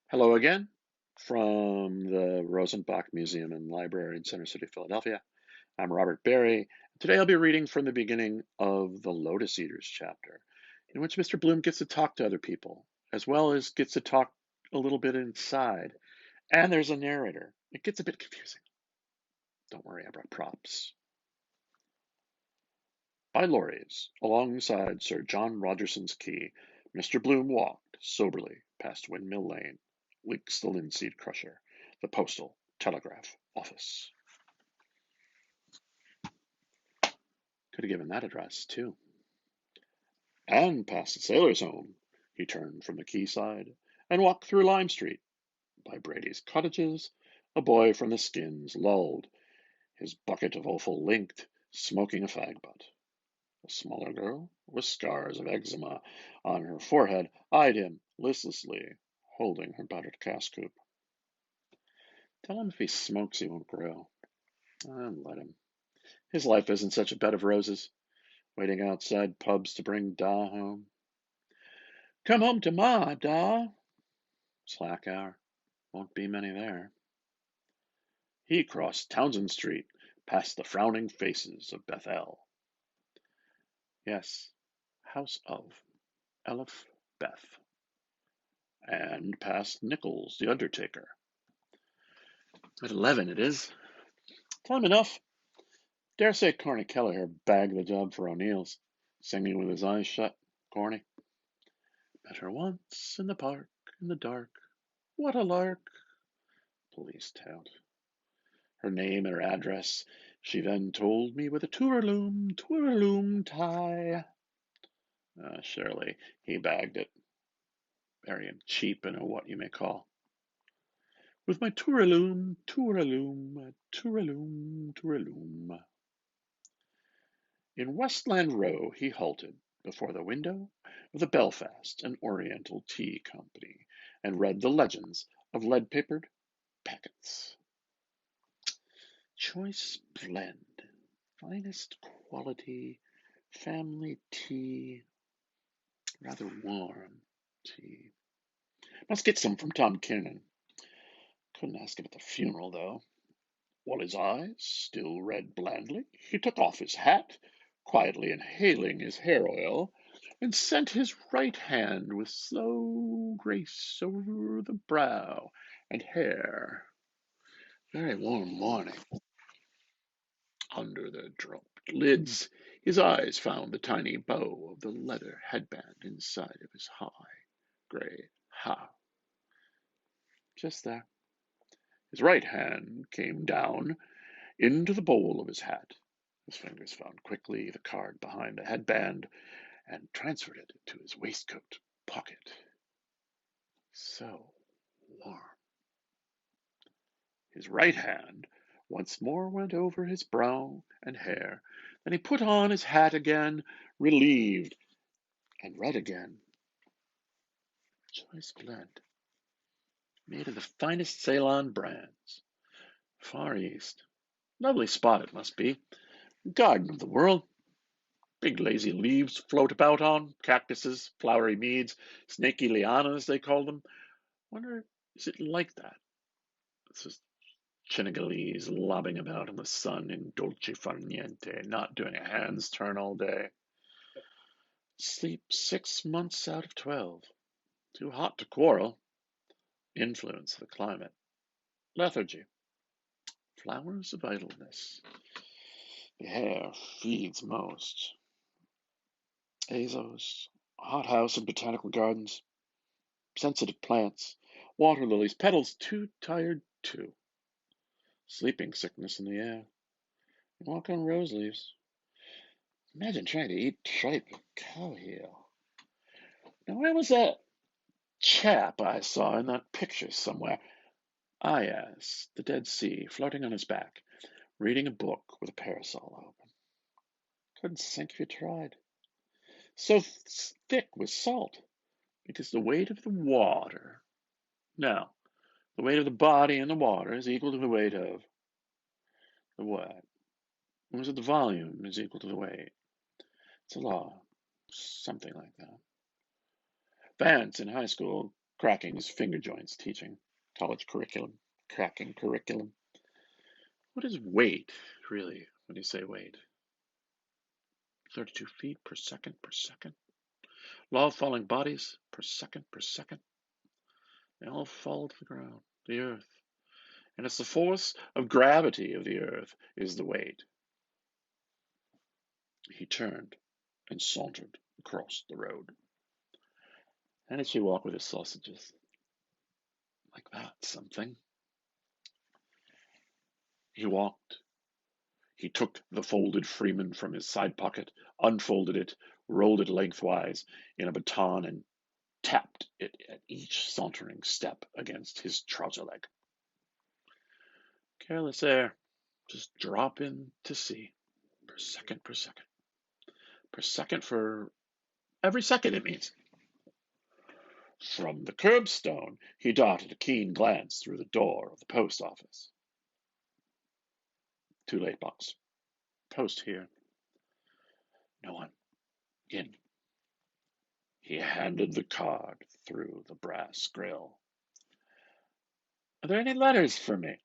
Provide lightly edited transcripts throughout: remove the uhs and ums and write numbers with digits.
Hello again from the Rosenbach Museum and Library in Center City, Philadelphia. I'm Robert Barry. Today I'll be reading from the beginning of the Lotus Eaters chapter, in which Mr. Bloom gets to talk to other people, as well as gets to talk a little bit inside. And there's a narrator. It gets a bit confusing. Don't worry, I brought props. By lorries, alongside Sir John Rogerson's quay, Mr. Bloom walked soberly past Windmill Lane, Weeks the linseed crusher, the postal telegraph office. Could have given that address, too. And past the sailor's home, he turned from the quayside and walked through Lime Street. By Brady's cottages, a boy from the skins lolled, his bucket of offal linked, smoking a fag butt. A smaller girl, with scars of eczema on her forehead, eyed him listlessly, holding her battered cascoop. Tell him if he smokes he won't grow. Let him. His life isn't such a bed of roses, waiting outside pubs to bring Da home. Come home to Ma, Da. Slack hour. Won't be many there. He crossed Townsend Street, past the frowning faces of Bethel. Yes, house of Eliph Beth. And past Nichols, the undertaker. At 11 it is. Time enough. Dare say Corny Kelleher bagged the job for O'Neill's, singing with his eyes shut. Corny. Met her once in the park, in the dark. What a lark! Police tout. Her name and her address she then told me with a touraloom tie. Surely he bagged it. Very cheap and a what you may call. With my touraloom. In Westland Row he halted before the window of the Belfast and Oriental Tea Company and read the legends of lead-papered packets. Choice blend, finest quality, family tea, rather warm tea. Must get some from Tom Kiernan. Couldn't ask him at the funeral, though. While his eyes still read blandly, he took off his hat, quietly inhaling his hair oil, and sent his right hand with slow grace over the brow and hair. Very warm morning. Under the dropped lids, his eyes found the tiny bow of the leather headband inside of his high gray hat. Just there. His right hand came down into the bowl of his hat. His fingers found quickly the card behind the headband and transferred it to his waistcoat pocket. So warm. His right hand once more went over his brow and hair. Then he put on his hat again, relieved, and read again. Choice blend, made of the finest Ceylon brands. Far East. Lovely spot it must be. Garden of the world. Big lazy leaves float about on, cactuses, flowery meads, snaky lianas they call them. Wonder, is it like that? It's just Senegalese lobbing about in the sun in dolce far niente, not doing a hand's turn all day. Sleep 6 months out of 12. Too hot to quarrel. Influence of the climate. Lethargy. Flowers of idleness. The hair feeds most. Azos, hothouse and botanical gardens. Sensitive plants. Water lilies. Petals too tired too. Sleeping sickness in the air. Walk on rose leaves. Imagine trying to eat tripe with cow heel. Now, where was that chap I saw in that picture somewhere? Ah, yes, the Dead Sea, floating on his back, reading a book with a parasol open. Couldn't sink if you tried. So thick with salt, because the weight of the water. Now, the weight of the body in the water is equal to the weight of the what? Was it the volume is equal to the weight? It's a law, something like that. Vance in high school cracking his finger joints teaching college curriculum, cracking curriculum. What is weight, really, when you say weight? 32 feet per second per second. Law of falling bodies per second per second. They all fall to the ground, the earth. And it's the force of gravity of the earth is the weight. He turned and sauntered across the road. How did she walk with his sausages? Like that, something. He walked. He took the folded Freeman from his side pocket, unfolded it, rolled it lengthwise in a baton, and tapped it at each sauntering step against his trouser leg. Careless air, just drop in to see, per second per second. Per second for every second, it means. From the curbstone, he darted a keen glance through the door of the post office. Too late, box. Post here. No one. In. He handed the card through the brass grill. Are there any letters for me?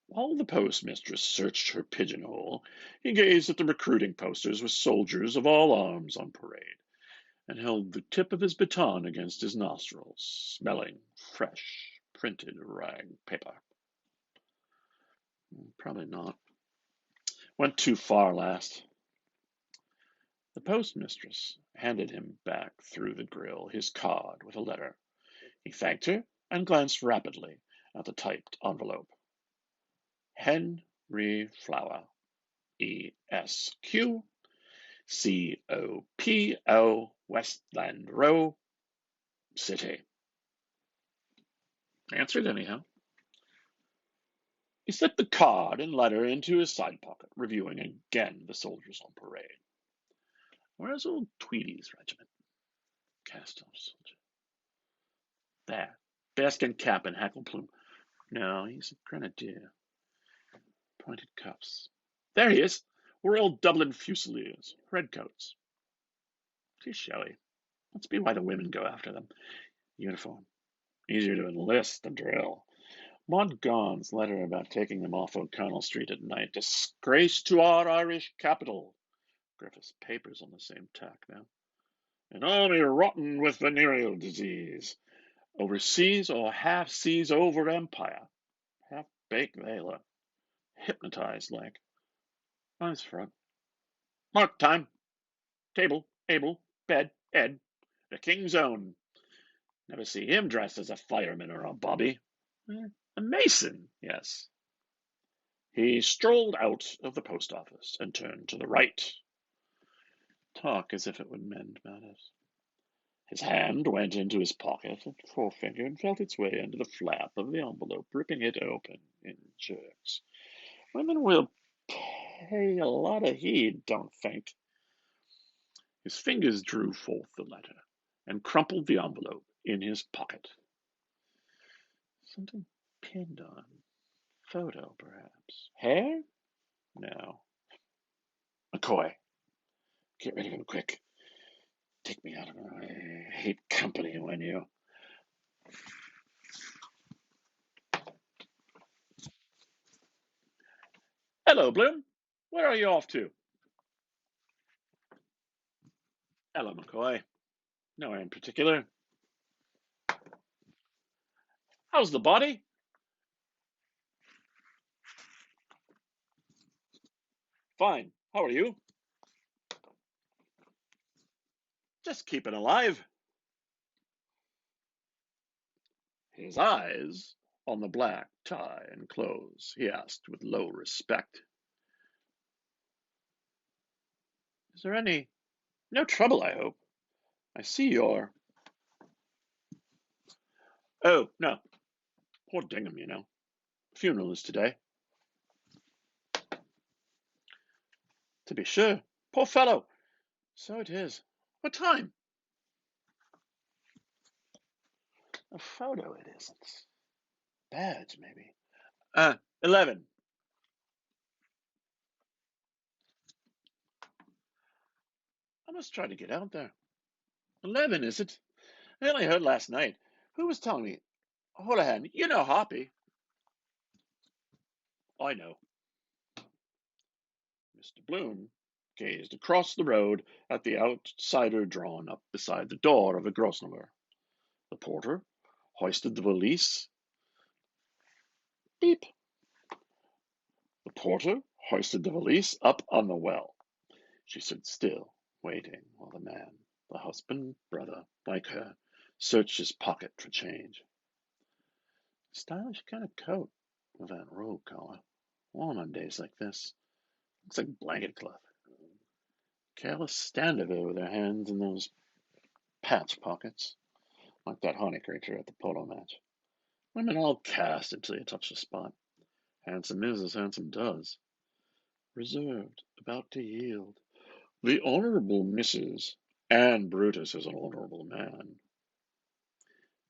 While the postmistress searched her pigeonhole, he gazed at the recruiting posters with soldiers of all arms on parade, and held the tip of his baton against his nostrils, smelling fresh printed rag paper. Probably not. Went too far last. The postmistress handed him back through the grill his card with a letter. He thanked her and glanced rapidly at the typed envelope. Henry Flower, ESQ, COPO, Westland Row, City. Answered anyhow. He slipped the card and letter into his side pocket, reviewing again the soldiers on parade. Where's old Tweedy's regiment? Cast off soldier. There. Bearskin cap and hackle plume. No, he's a grenadier. Pointed cuffs. There he is. We're old Dublin Fusiliers. Redcoats. Too showy. Must be why the women go after them. Uniform. Easier to enlist than drill. Montgawn's letter about taking them off O'Connell Street at night. Disgrace to our Irish capital. Griffith's papers on the same tack now. An army rotten with venereal disease. Overseas or half seas over empire. Half baked they look. Hypnotized like. On his front. Mark time. Table, able, bed, Ed. The king's own. Never see him dressed as a fireman or a bobby. A mason, yes. He strolled out of the post office and turned to the right. Talk as if it would mend matters. His hand went into his pocket and forefinger and felt its way under the flap of the envelope, ripping it open in jerks. Women will pay a lot of heed, don't think. His fingers drew forth the letter and crumpled the envelope in his pocket. Something pinned on. Photo, perhaps. Hair? No. McCoy. Get rid of him quick. Take me out of him. I hate company when you... Hello, Bloom. Where are you off to? Hello, McCoy. Nowhere in particular. How's the body? Fine. How are you? Just keeping alive. His eyes on the black tie and clothes, he asked with low respect. Is there no trouble, I hope? I see you're... Oh, no. Poor Dingham, you know. Funeral is today. To be sure. Poor fellow. So it is. What time? A photo it isn't. Badge, maybe. 11. I must try to get out there. 11, is it? I only heard last night. Who was telling me? Houlihan, you know Hoppy. I know. Mr. Bloom gazed across the road at the outsider drawn up beside the door of a Grosvenor. The porter hoisted the valise. Beep. The porter hoisted the valise up on the well. She stood still, waiting, while the man, the husband, brother, like her, searched his pocket for change. Stylish kind of coat with that robe collar. Warm on days like this. Looks like blanket cloth. Careless stand of it with her hands in those patch pockets, like that honey creature at the polo match. Women all cast until you touch the spot. Handsome is as handsome does. Reserved, about to yield. The Honorable Mrs. And Brutus is an honorable man.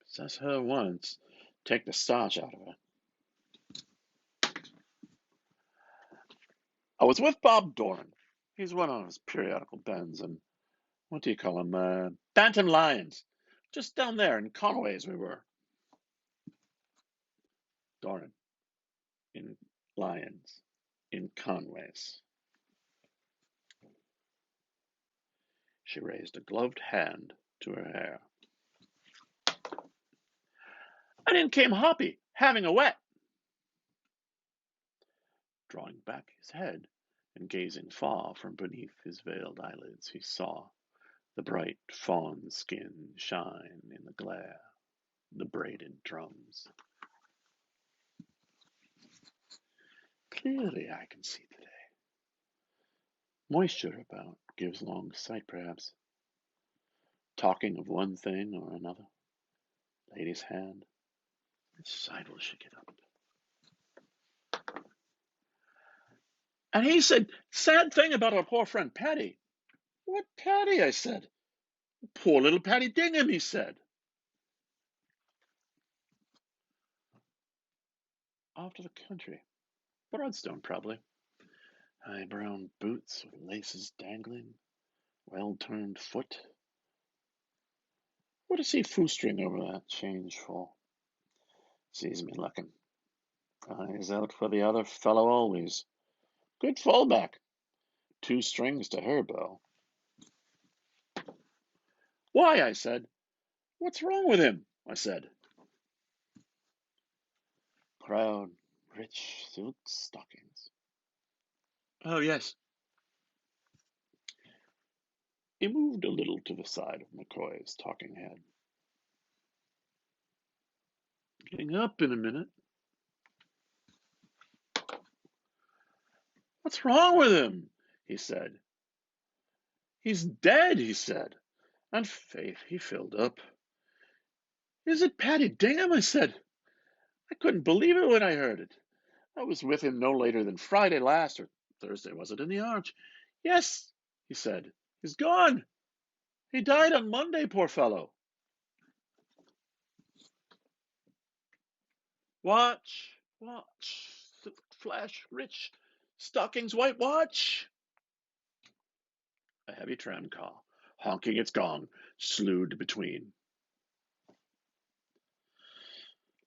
Possess her once, take the starch out of her. I was with Bob Doran. He's one on his periodical bends and what do you call 'em? Bantam lions. Just down there in Conway's we were. Doran. In lions. In Conway's. She raised a gloved hand to her hair. And in came Hoppy, having a wet. Drawing back his head and gazing far from beneath his veiled eyelids, he saw the bright fawn skin shine in the glare, the braided drums. Clearly I can see today. Moisture about gives long sight, perhaps. Talking of one thing or another. Lady's hand. Which side will she get up? And he said, sad thing about our poor friend Patty. What Patty? I said. Poor little Patty Dingham, he said. Off to the country. Broadstone, probably. High brown boots with laces dangling. Well-turned foot. What is he foostering over that change for? Sees me looking. Eyes out for the other fellow always. Good fallback. 2 strings to her bow. Why? I said. What's wrong with him? I said. Proud, rich silk stockings. Oh, yes. He moved a little to the side of McCoy's talking head. Getting up in a minute. What's wrong with him? He said. He's dead, he said. And faith, he filled up. Is it Patty Dingham? I said. I couldn't believe it when I heard it. I was with him no later than Friday last, or Thursday, was it, in the Arch? Yes, he said. He's gone. He died on Monday, poor fellow. Watch, watch, flash, rich, stockings, white watch. A heavy tram car, honking its gong, slewed between.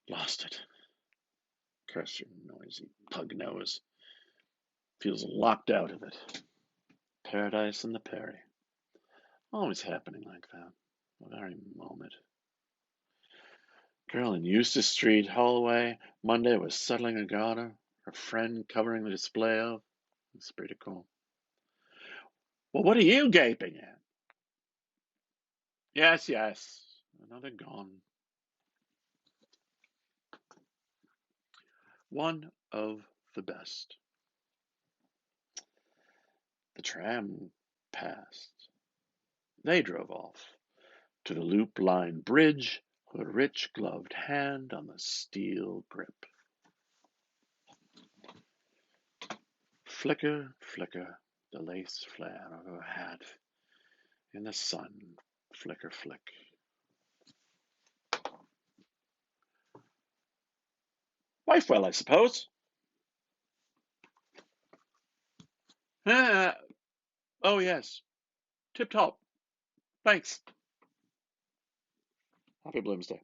Lost it. Curse your noisy pug nose. Feels locked out of it. Paradise in the Perry. Always happening like that. The very moment. Girl in Eustace Street, Holloway, Monday was settling a garter, her friend covering the display of. It's pretty cool. Well, what are you gaping at? Yes, yes. Another gone. One of the best. The tram passed. They drove off to the loop line bridge with a rich gloved hand on the steel grip. Flicker, flicker, the lace flare of her hat in the sun. Flicker, flick. Wife well, I suppose. Ah, oh, yes. Tip top. Thanks. Happy Bloomsday.